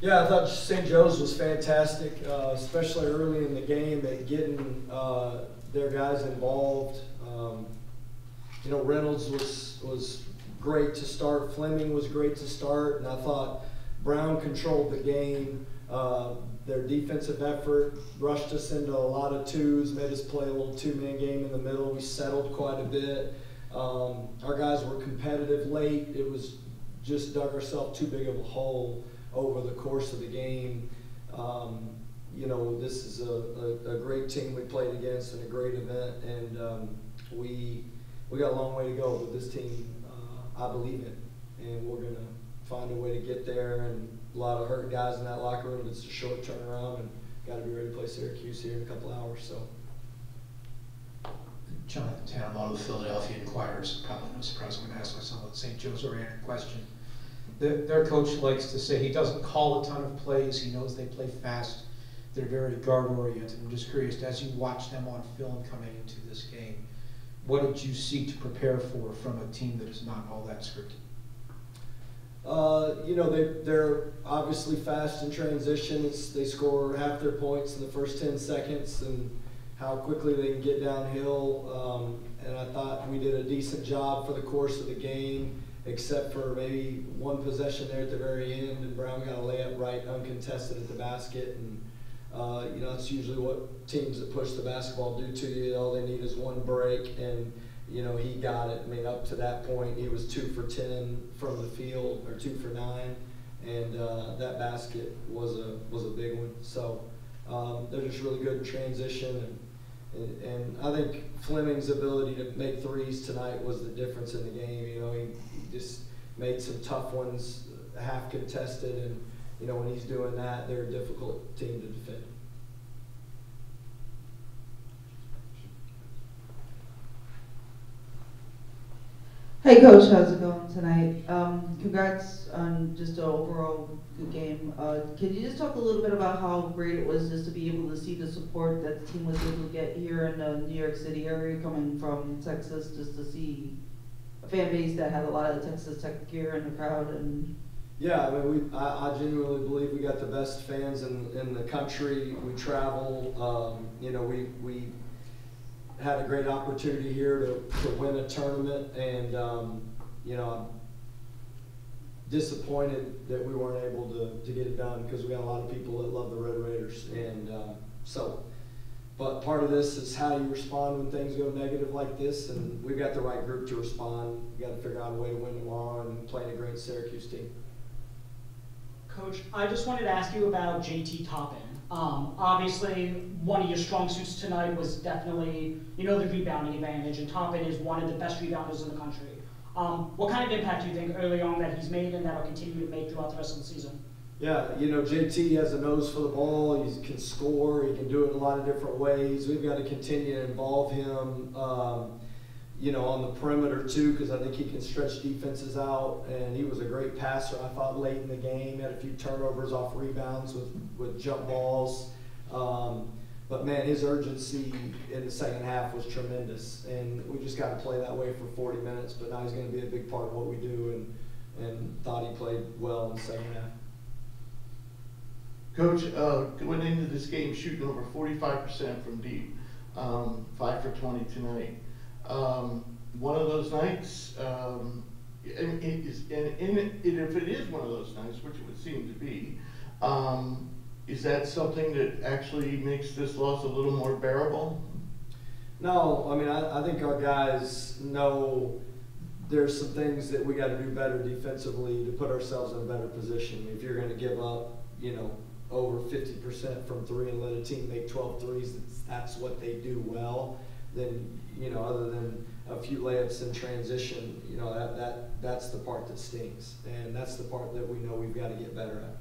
Yeah, I thought St. Joe's was fantastic, especially early in the game at getting their guys involved. Reynolds was great to start. Fleming was great to start, and I thought Brown controlled the game. Their defensive effort rushed us into a lot of twos, made us play a little two-man game in the middle. We settled quite a bit. Our guys were competitive late. It was just dug ourselves too big of a hole over the course of the game. This is a great team we played against and a great event, and we got a long way to go, but this team, I believe in, and we're going to find a way to get there. And a lot of hurt guys in that locker room. It's a short turnaround, and got to be ready to play Syracuse here in a couple hours. So. Jonathan Tanamato of the Philadelphia Inquirers. Probably no surprise I'm going to ask myself about St. Joe's or Ann question. Their coach likes to say he doesn't call a ton of plays. He knows they play fast. They're very guard-oriented. I'm just curious, as you watch them on film coming into this game, what did you see to prepare for from a team that is not all that scripted? They're obviously fast in transition. They score half their points in the first 10 seconds, and how quickly they can get downhill. And I thought we did a decent job for the course of the game, except for maybe one possession there at the very end, and Brown got a layup right uncontested at the basket. And that's usually what teams that push the basketball do to you. All they need is one break, and he got it. I mean, up to that point, he was 2 for 10 from the field, or 2 for 9, and that basket was a big one. So they're just really good in transition, and I think Fleming's ability to make threes tonight was the difference in the game. He just made some tough ones, half contested, and when he's doing that, they're a difficult team to defend. Hey Coach, how's it going tonight? Congrats on just an overall good game. Can you just talk a little bit about how great it was just to be able to see the support that the team was able to get here in the New York City area, coming from Texas, just to see a fan base that had a lot of Texas Tech gear in the crowd? And yeah, I mean, I genuinely believe we got the best fans in the country. We travel. We had a great opportunity here to win a tournament, and I'm disappointed that we weren't able to get it done, because we got a lot of people that love the Red Raiders. And but part of this is how you respond when things go negative like this, and we've got the right group to respond. We got to figure out a way to win tomorrow and playing a great Syracuse team. Coach, I just wanted to ask you about JT Toppin. Obviously, one of your strong suits tonight was definitely, the rebounding advantage, and Toppin is one of the best rebounders in the country. What kind of impact do you think early on that he's made and that'll continue to make throughout the rest of the season? Yeah, JT has a nose for the ball. He can score. He can do it in a lot of different ways. We've got to continue to involve him, on the perimeter too, because I think he can stretch defenses out. And he was a great passer, I thought, late in the game. He had a few turnovers off rebounds with jump balls. But man, his urgency in the second half was tremendous. And we just got to play that way for 40 minutes. But now he's going to be a big part of what we do, and thought he played well in the second half. Coach, going into this game shooting over 45% from deep, 5 for 20 tonight. One of those nights, and if it is one of those nights, which it would seem to be, is that something that actually makes this loss a little more bearable? No, I mean, I think our guys know there's some things that we got to do better defensively to put ourselves in a better position. If you're going to give up, over 50% from three and let a team make 12 threes, that's what they do well, then, other than a few layups in transition, that's the part that stings. And that's the part that we know we've got to get better at.